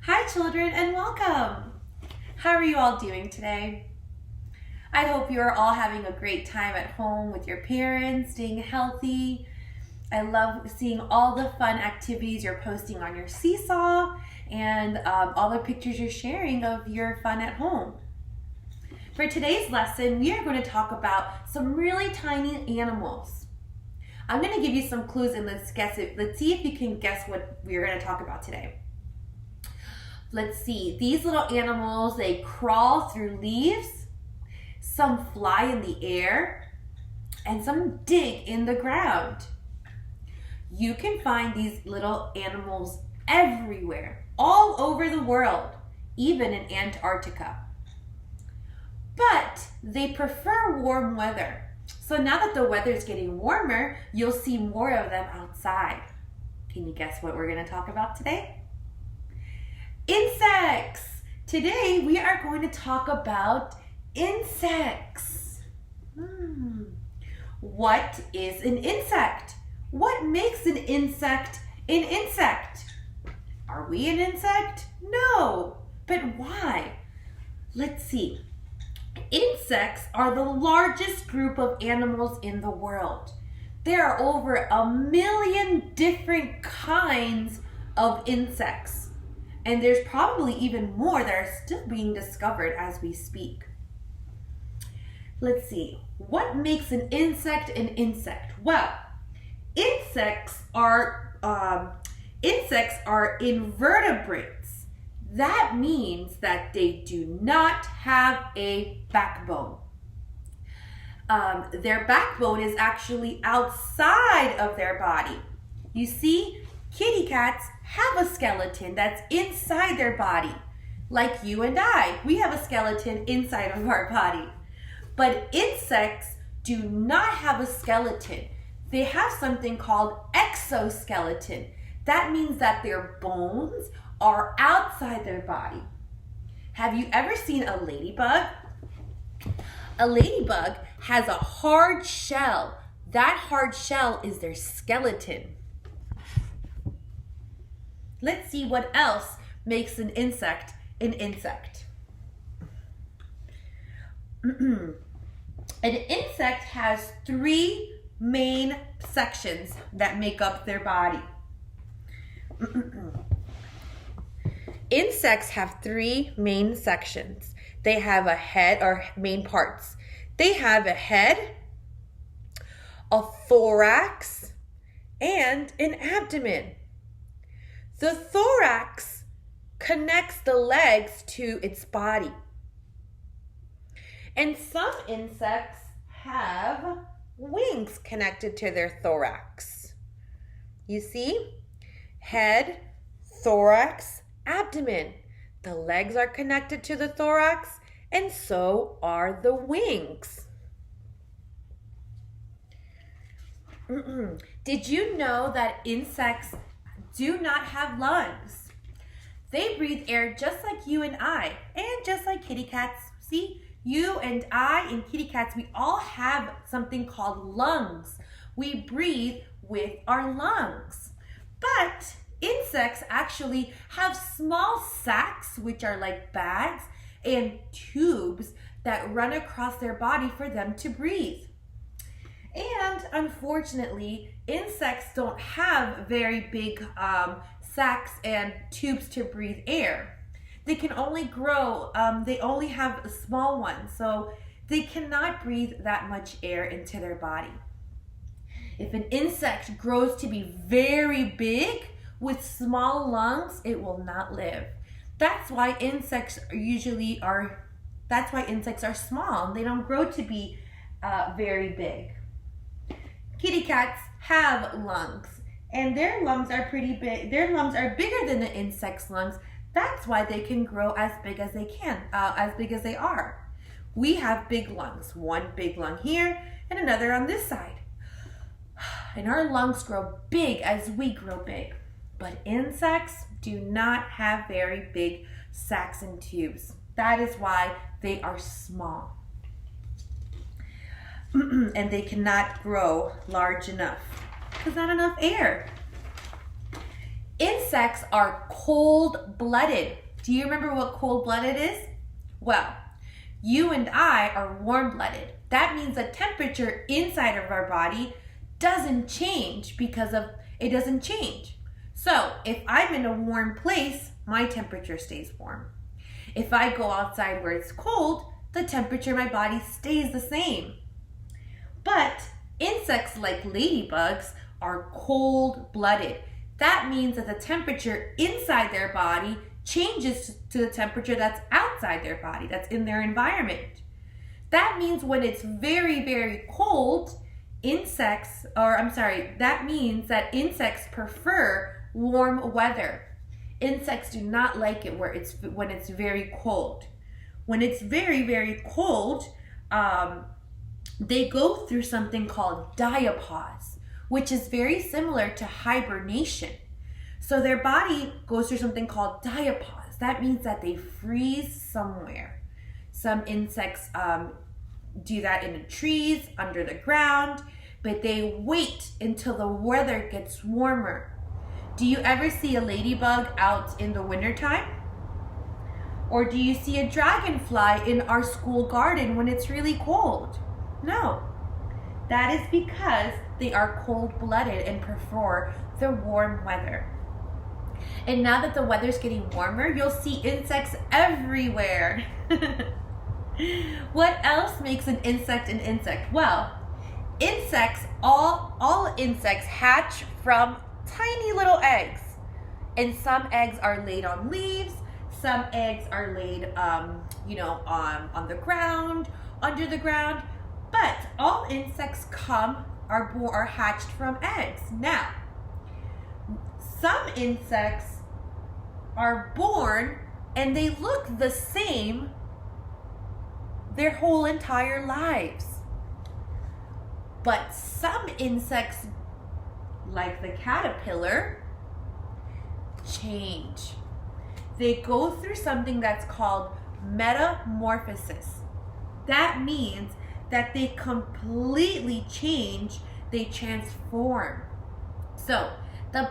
Hi children and welcome! How are you all doing today? I hope you are all having a great time at home with your parents, staying healthy. I love seeing all the fun activities you're posting on your seesaw and all the pictures you're sharing of your fun at home. For today's lesson, we are going to talk about some really tiny animals. I'm going to give you some clues and let's guess it. Let's see if you can guess what we're going to talk about today. Let's see, these little animals, they crawl through leaves, some fly in the air, and some dig in the ground. You can find these little animals everywhere, all over the world, even in Antarctica. But they prefer warm weather. So now that the weather is getting warmer, you'll see more of them outside. Can you guess what we're going to talk about today? Insects! Today we are going to talk about insects. What is an insect? What makes an insect an insect? Are we an insect? No. But why? Let's see. Insects are the largest group of animals in the world. There are over 1 million different kinds of insects. And there's probably even more that are still being discovered as we speak. Let's see. What makes an insect an insect? Well, insects are invertebrates. That means that they do not have a backbone. Their backbone is actually outside of their body. You see, kitty cats have a skeleton that's inside their body. Like you and I, we have a skeleton inside of our body. But insects do not have a skeleton. They have something called exoskeleton. That means that their bones are outside their body. Have you ever seen a ladybug? A ladybug has a hard shell. That hard shell is their skeleton. Let's see what else makes an insect an insect. An insect has 3 main sections that make up their body. Insects have 3 main sections. They have a head, or main parts. They have a head, a thorax, and an abdomen. The thorax connects the legs to its body. And some insects have wings connected to their thorax. You see? Head, thorax, abdomen. The legs are connected to the thorax, and so are the wings. Did you know that insects do not have lungs? They breathe air just like you and I, and just like kitty cats. See, you and I and kitty cats, we all have something called lungs. We breathe with our lungs. But insects actually have small sacs, which are like bags, and tubes that run across their body for them to breathe. And unfortunately, insects don't have very big sacs and tubes to breathe air. They can only grow, they only have small ones, so they cannot breathe that much air into their body. If an insect grows to be very big with small lungs, it will not live. That's why insects are small. They don't grow to be very big. Kitty cats have lungs, and their lungs are pretty big. Their lungs are bigger than the insect's lungs. That's why they can grow as big as they can, as big as they are. We have big lungs, one big lung here and another on this side. And our lungs grow big as we grow big. But insects do not have very big sacs and tubes. That is why they are small. And they cannot grow large enough because not enough air. Insects Insects are cold-blooded. Do you remember what cold-blooded is? Well, you and I are warm-blooded. That means the temperature inside of our body doesn't change because of it doesn't change. So if I'm in a warm place, my temperature stays warm. If I go outside where it's cold, the temperature in my body stays the same. But insects like ladybugs are cold-blooded. That means that the temperature inside their body changes to the temperature that's outside their body, that's in their environment. That means when it's very, very cold, that means that insects prefer warm weather. Insects do not like it when it's very cold. When it's very, very cold, they go through something called diapause, which is very similar to hibernation. So their body goes through something called diapause. That means that they freeze somewhere. Some insects do that in the trees, under the ground, but they wait until the weather gets warmer. Do you ever see a ladybug out in the wintertime? Or do you see a dragonfly in our school garden when it's really cold? No. That is because they are cold-blooded and prefer the warm weather. And now that the weather's getting warmer, you'll see insects everywhere. What else makes an insect an insect? Well, all insects hatch from tiny little eggs. And some eggs are laid on leaves. Some eggs are laid, on the ground, under the ground. But all insects are hatched from eggs. Now, some insects are born and they look the same their whole entire lives. But some insects, like the caterpillar, change. They go through something that's called metamorphosis. That means that they completely change, they transform. So the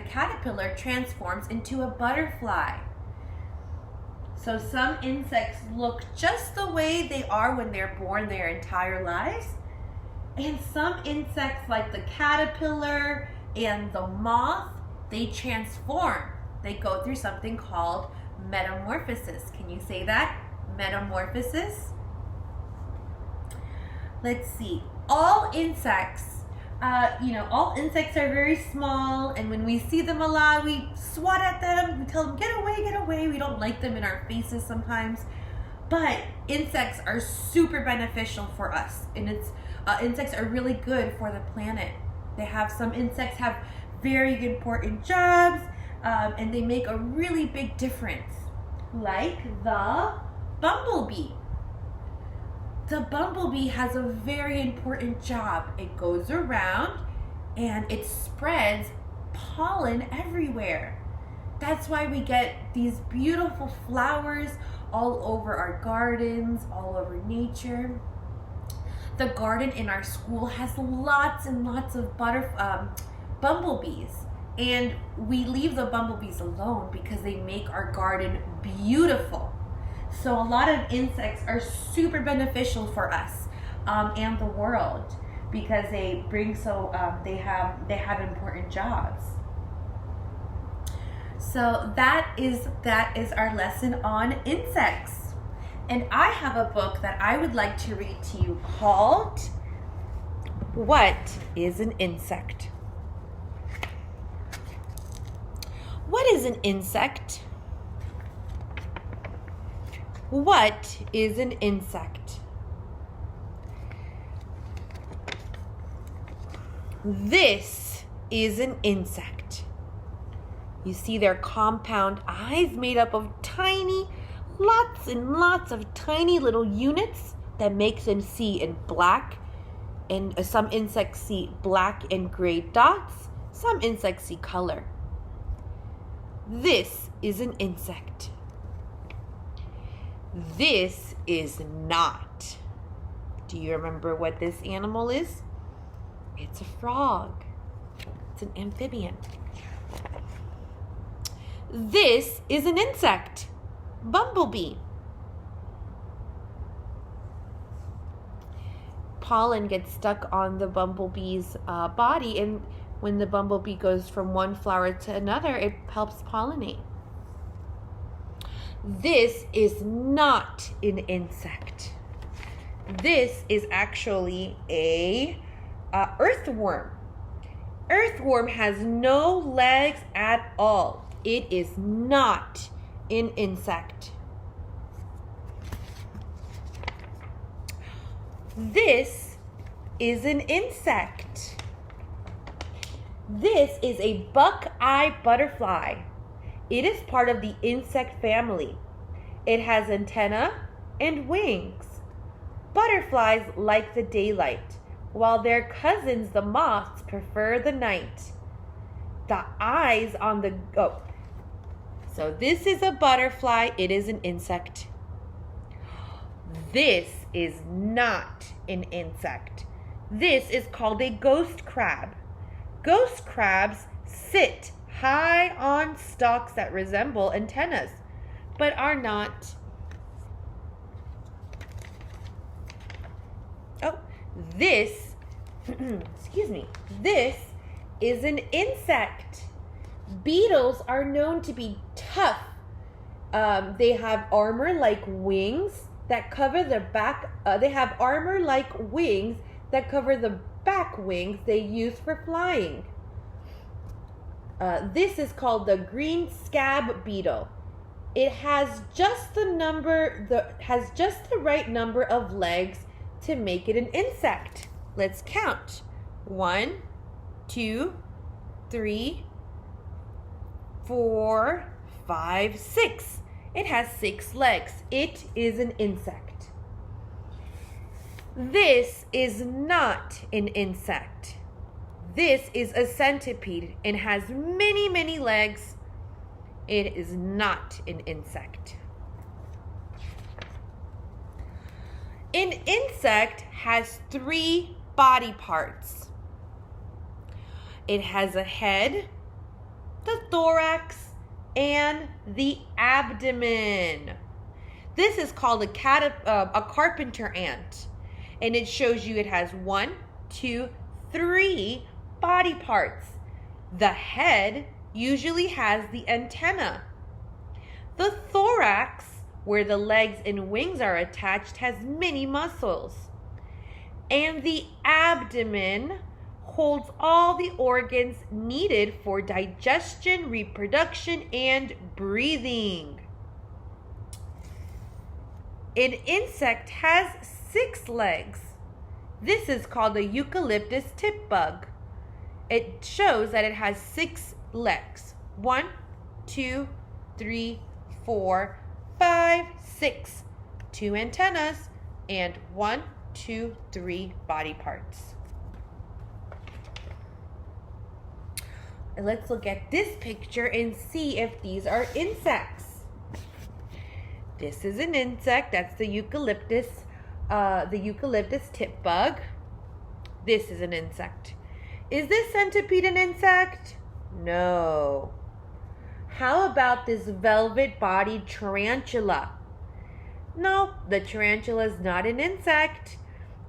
caterpillar transforms into a butterfly. So some insects look just the way they are when they're born their entire lives. And some insects, like the caterpillar and the moth, they transform. They go through something called metamorphosis. Can you say that? Metamorphosis? Let's see. All insects are very small, and when we see them a lot, we swat at them. We tell them, get away, get away. We don't like them in our faces sometimes. But insects are super beneficial for us, and insects are really good for the planet. Some insects have very important jobs, and they make a really big difference, like the bumblebee. The bumblebee has a very important job. It goes around and it spreads pollen everywhere. That's why we get these beautiful flowers all over our gardens, all over nature. The garden in our school has lots and lots of bumblebees. And we leave the bumblebees alone because they make our garden beautiful. So a lot of insects are super beneficial for us and the world because they have important jobs. So that is our lesson on insects. And I have a book that I would like to read to you called What is an Insect? What is an insect? What is an insect? This is an insect. You see their compound eyes made up of lots and lots of tiny little units that makes them see in black. And some insects see black and gray dots. Some insects see color. This is an insect. This is not. Do you remember what this animal is? It's a frog. It's an amphibian. This is an insect. Bumblebee. Pollen gets stuck on the bumblebee's body, and when the bumblebee goes from one flower to another, it helps pollinate. This is not an insect. This is actually a earthworm. Earthworm has no legs at all. It is not an insect. This is an insect. This is a buckeye butterfly. It is part of the insect family. It has antennae and wings. Butterflies like the daylight, while their cousins, the moths, prefer the night. The eyes on the... So this is a butterfly. It is an insect. This is not an insect. This is called a ghost crab. Ghost crabs sit high on stalks that resemble antennas, but are not. This, excuse me, this is an insect. Beetles are known to be tough. They have armor-like wings that cover the back. They have armor-like wings that cover the back wings they use for flying. This is called the green scab beetle. It has just the right number of legs to make it an insect. Let's count. 1, 2, 3, 4, 5, 6. It has 6 legs. It is an insect. This is not an insect. This is a centipede and has many, many legs. It is not an insect. An insect has 3 body parts. It has a head, the thorax, and the abdomen. This is called a carpenter ant, and it shows you it has 1, 2, 3 body parts. The head usually has the antenna. The thorax, where the legs and wings are attached, has many muscles. And the abdomen holds all the organs needed for digestion, reproduction, and breathing. An insect has 6 legs. This is called the eucalyptus tip bug. It shows that it has 6 legs. 1, 2, 3, 4, 5, 6. 2 antennas and 1, 2, 3 body parts. And let's look at this picture and see if these are insects. This is an insect. That's the eucalyptus tip bug. This is an insect. Is this centipede an insect? No. How about this velvet-bodied tarantula? No, the tarantula is not an insect.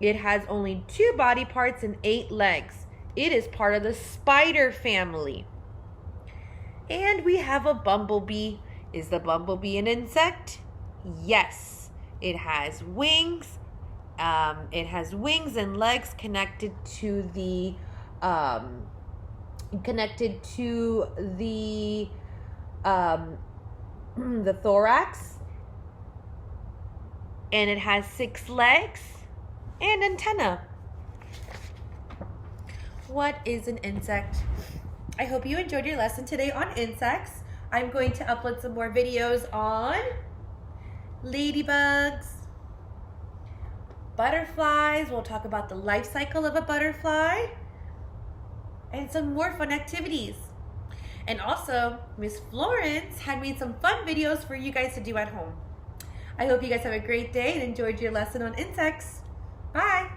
It has only 2 body parts and 8 legs. It is part of the spider family. And we have a bumblebee. Is the bumblebee an insect? Yes. It has wings. It has wings and legs connected to the the thorax, and it has 6 legs and antenna. What is an insect? I hope you enjoyed your lesson today on insects. I'm going to upload some more videos on ladybugs, butterflies. We'll talk about the life cycle of a butterfly and some more fun activities. And also, Miss Florence had made some fun videos for you guys to do at home. I hope you guys have a great day and enjoyed your lesson on insects. Bye.